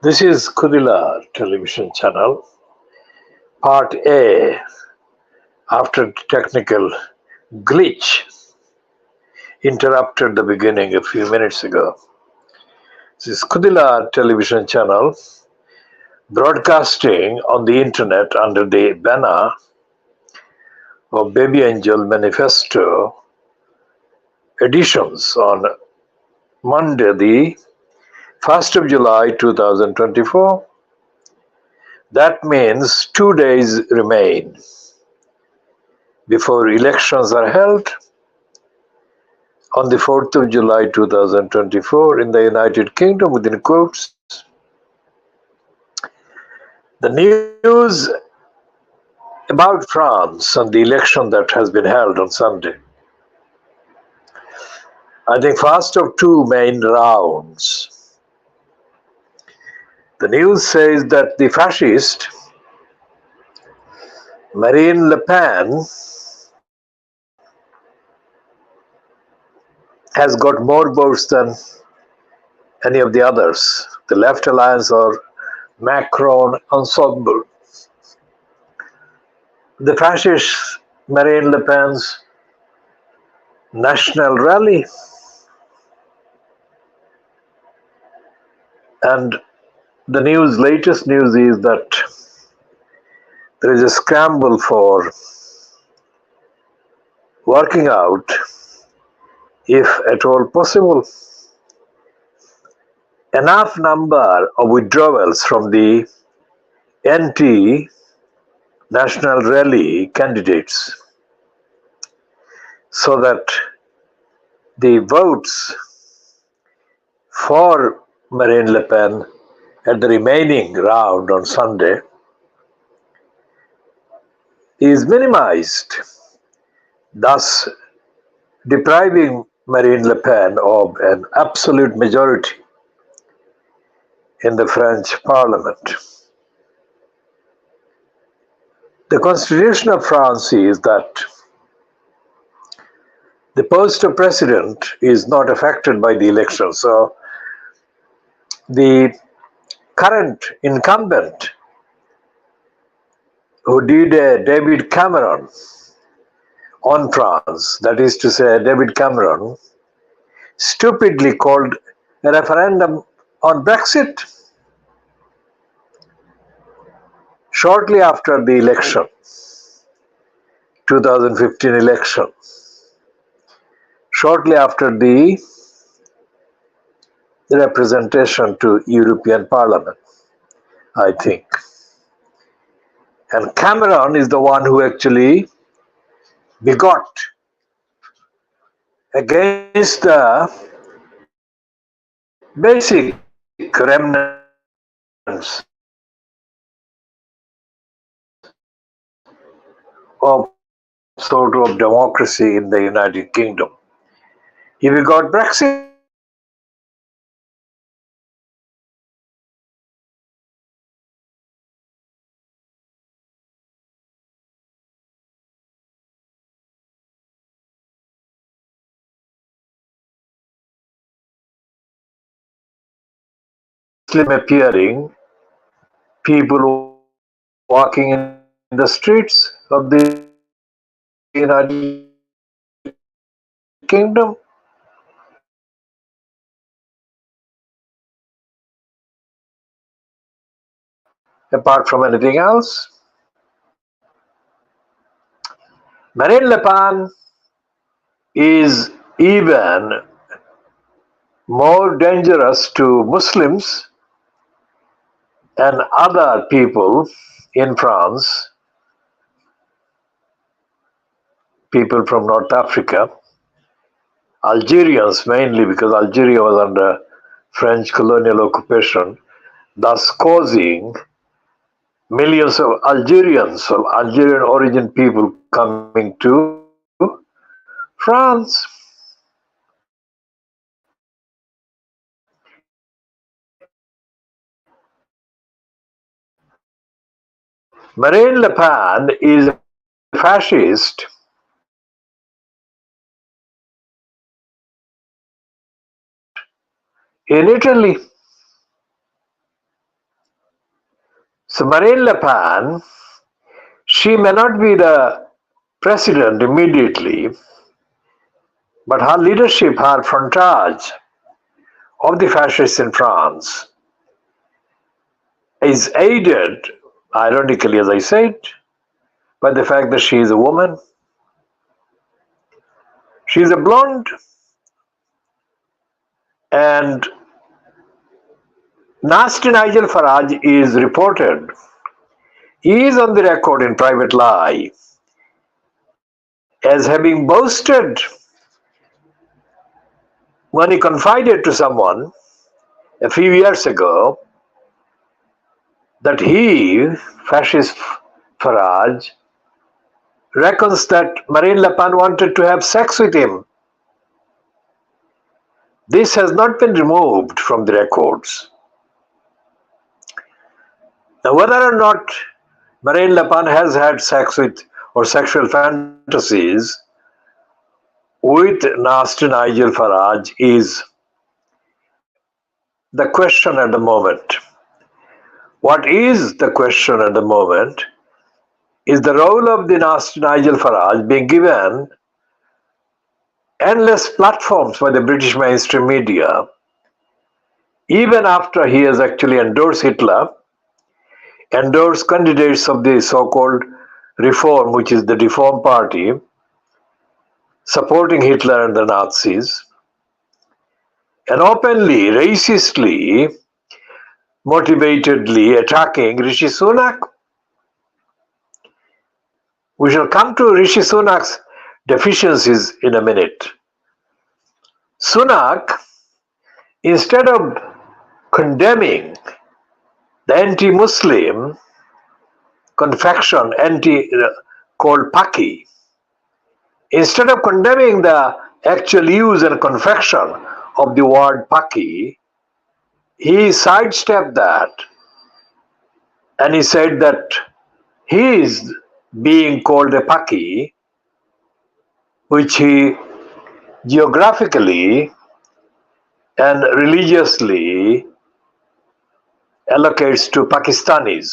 This is Kudila television channel, part A, after technical glitch interrupted the beginning a few minutes ago. This is Kudila television channel broadcasting on the internet under the banner of Baby Angel Manifesto editions on Monday, the 1st of July 2024. That means 2 days remain before elections are held on the 4th of July 2024 in the United Kingdom, within quotes. The news about France and the election that has been held on Sunday. I think first of two main rounds. The news says that the fascist Marine Le Pen has got more votes than any of the others, the Left Alliance or Macron ensemble. The fascist Marine Le Pen's national rally, and the latest news is that there is a scramble for working out, if at all possible, enough number of withdrawals from the anti-national rally candidates so that the votes for Marine Le Pen at the remaining round on Sunday is minimized, thus depriving Marine Le Pen of an absolute majority in the French Parliament. The Constitution of France is that the post of president is not affected by the election. So the current incumbent, who did a David Cameron on France, that is to say, David Cameron stupidly called a referendum on Brexit shortly after the election, 2015 election, shortly after the representation to European Parliament, I think. And Cameron is the one who actually begot against the basic remnants of sort of democracy in the United Kingdom. He begot Brexit. Muslim appearing, people walking in the streets of the United Kingdom, apart from anything else. Marine Le Pen is even more dangerous to Muslims and other people in France, people from North Africa, Algerians mainly, because Algeria was under French colonial occupation, thus causing millions of Algerians, of Algerian origin people coming to France. Marine Le Pen is a fascist in Italy. So Marine Le Pen, she may not be the president immediately, but her leadership, her frontage of the fascists in France is aided, ironically as I said, by the fact that she is a woman. She is a blonde, and Nasty Nigel Farage is reported. He is on the record in private lie as having boasted when he confided to someone a few years ago that he, fascist Farage, reckons that Marine Le Pen wanted to have sex with him. This has not been removed from the records. Now, whether or not Marine Le Pen has had sex with or sexual fantasies with Nasty Nigel Farage is the question at the moment. What is the question at the moment is the role of the Nasty Nigel Farage being given endless platforms by the British mainstream media, even after he has actually endorsed Hitler, endorsed candidates of the so-called Reform, which is the Reform Party, supporting Hitler and the Nazis, and openly, racistly, motivatedly attacking Rishi Sunak. We shall come to Rishi Sunak's deficiencies in a minute. Sunak, instead of condemning the anti-Muslim confection called Haque, instead of condemning the actual use and confection of the word Haque, he sidestepped that and he said that he is being called a Haque, which he geographically and religiously allocates to Pakistanis,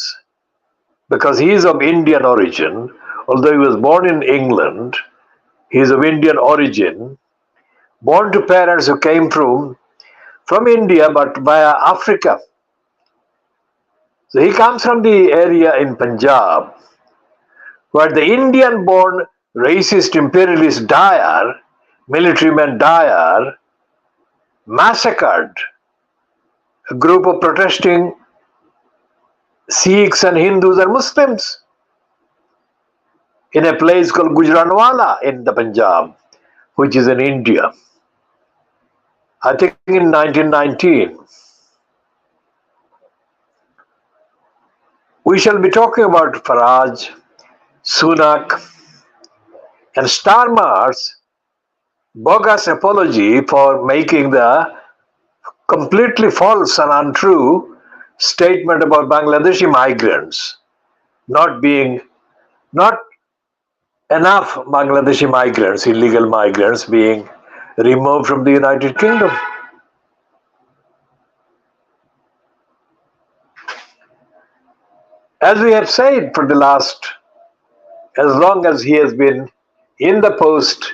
because he is of Indian origin. Although he was born in England, he is of Indian origin, born to parents who came from India but via Africa. So he comes from the area in Punjab where the Indian-born racist imperialist Dyer, militaryman Dyer, massacred a group of protesting Sikhs and Hindus and Muslims in a place called Gujranwala in the Punjab, which is in India. I think in 1919. We shall be talking about Farage, Sunak, and Starmer's bogus apology for making the completely false and untrue statement about Bangladeshi migrants not enough Bangladeshi migrants, illegal migrants, being removed from the United Kingdom. As we have said for the last, as long as he has been in the post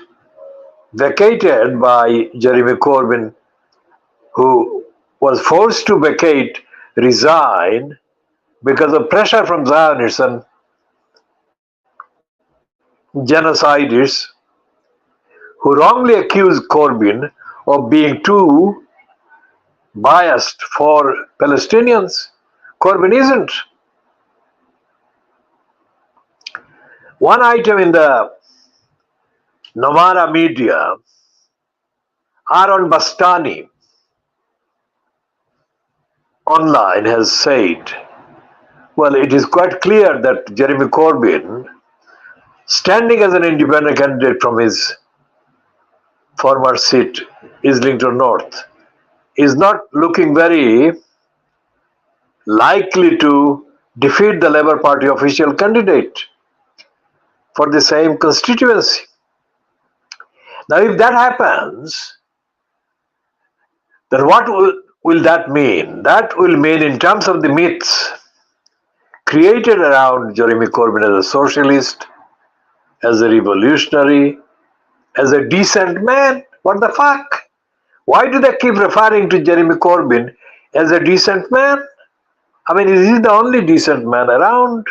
vacated by Jeremy Corbyn, who was forced to vacate, resign because of pressure from Zionists and genocidists who wrongly accused Corbyn of being too biased for Palestinians. Corbyn isn't. One item in the Nomara media, Aaron Bastani online has said, well, it is quite clear that Jeremy Corbyn, standing as an independent candidate from his former seat, Islington North, is not looking very likely to defeat the Labour Party official candidate for the same constituency. Now, if that happens, then what will that mean? That will mean, in terms of the myths created around Jeremy Corbyn as a socialist, as a revolutionary, as a decent man. What the fuck? Why do they keep referring to Jeremy Corbyn as a decent man? I mean, is he the only decent man around?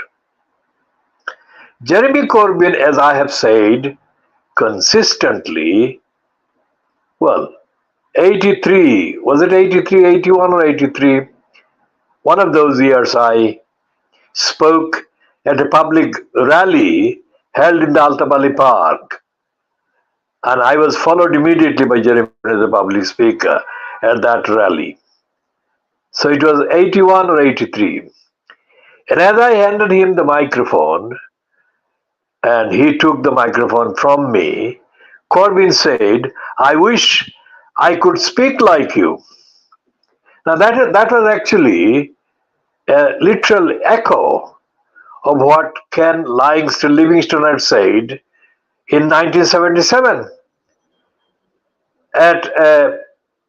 Jeremy Corbyn, as I have said consistently, well, 83, was it 83, 81 or 83? One of those years I spoke at a public rally held in the Altabali Park, and I was followed immediately by Jeremy as a public speaker at that rally. So it was 81 or 83. And as I handed him the microphone, and he took the microphone from me, Corbyn said, "I wish I could speak like you." Now that was actually a literal echo of what Ken Livingstone had said in 1977 at a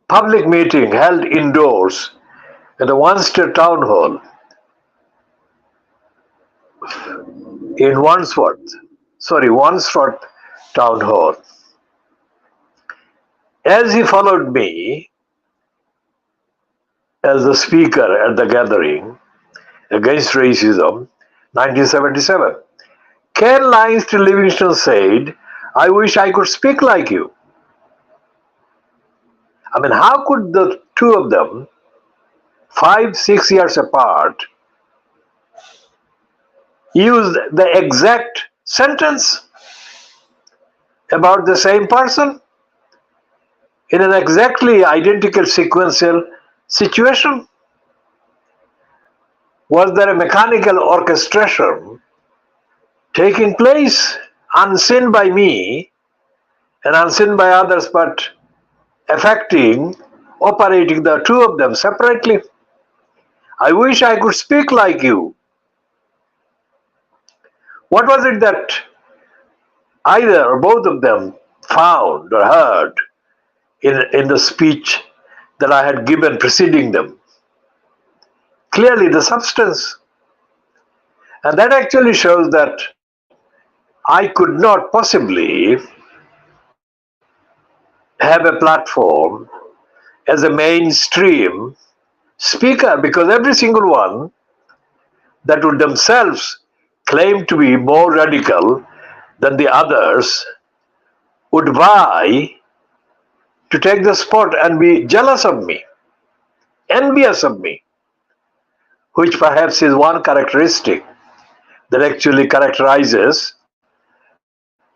public meeting held indoors at the Wanstead Town Hall in Wandsworth Town Hall. As he followed me as the speaker at the gathering against racism, 1977, Ken Livingstone said, "I wish I could speak like you." I mean, how could the two of them, 5-6 years apart, use the exact sentence about the same person in an exactly identical sequential situation? Was there a mechanical orchestration taking place unseen by me and unseen by others, but operating the two of them separately? I wish I could speak like you. What was it that either or both of them found or heard in the speech that I had given preceding them? Clearly the substance. And that actually shows that I could not possibly have a platform as a mainstream speaker, because every single one that would themselves claim to be more radical than the others would vie to take the spot and be jealous of me, envious of me, which perhaps is one characteristic that actually characterizes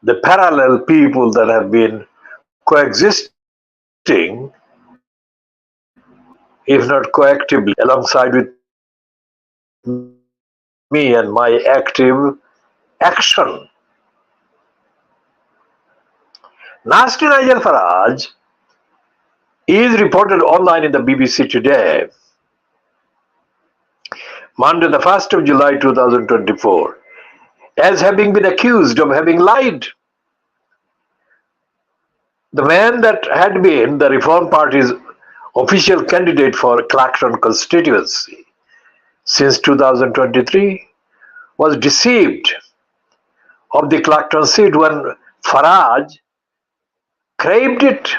the parallel people that have been coexisting, if not coactively, alongside with me and my active action. Nasty Nigel Farage is reported online in the BBC today, Monday the 1st of July 2024, as having been accused of having lied. The man that had been the Reform Party's official candidate for Clacton constituency since 2023 was deceived of the Clacton seat when Farage craved it.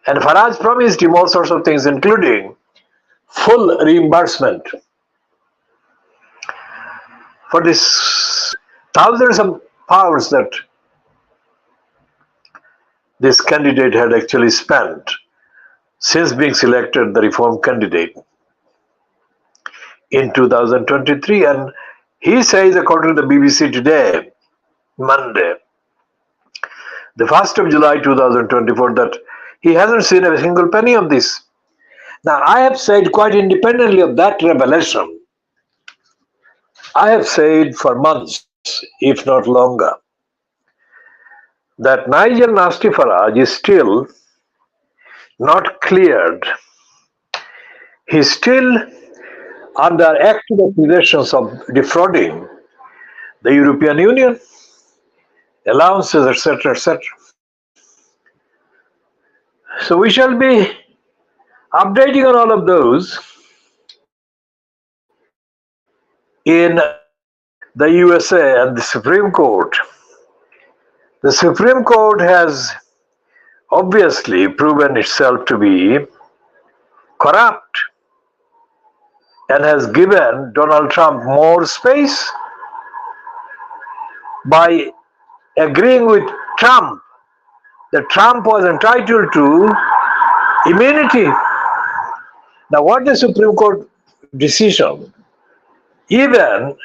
And Farage promised him all sorts of things, including full reimbursement for this thousands of pounds that this candidate had actually spent since being selected the Reform candidate in 2023. And he says, according to the BBC today, Monday, the 1st of July 2024, that he hasn't seen a single penny of this. Now, I have said, quite independently of that revelation, I have said for months, if not longer, that Nigel Nasty Farage is still not cleared. He's still under active accusations of defrauding the European Union, allowances, etc., etc. So we shall be updating on all of those in the USA and the Supreme Court. The Supreme Court has obviously proven itself to be corrupt and has given Donald Trump more space by agreeing with Trump that Trump was entitled to immunity. Now, what the Supreme Court decision, even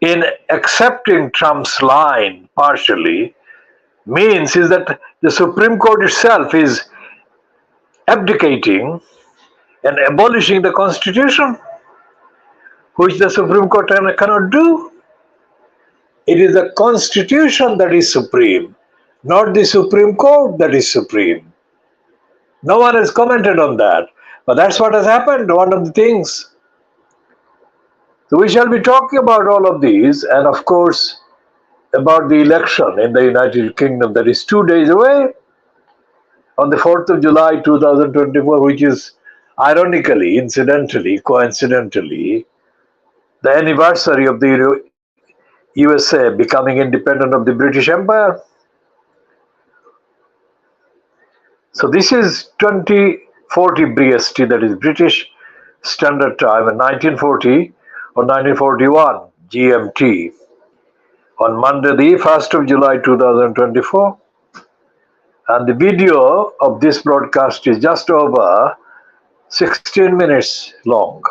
in accepting Trump's line partially, means is that the Supreme Court itself is abdicating and abolishing the Constitution, which the Supreme Court cannot do. It is the Constitution that is supreme, not the Supreme Court that is supreme. No one has commented on that, but that's what has happened, one of the things. So we shall be talking about all of these, and of course, about the election in the United Kingdom that is 2 days away, on the 4th of July 2024, which is ironically, incidentally, coincidentally, the anniversary of the USA becoming independent of the British Empire. So this is 2040 BST, that is British Standard Time, and 1940 or 1941 GMT, on Monday the 1st of July 2024. And the video of this broadcast is just over 16 minutes long.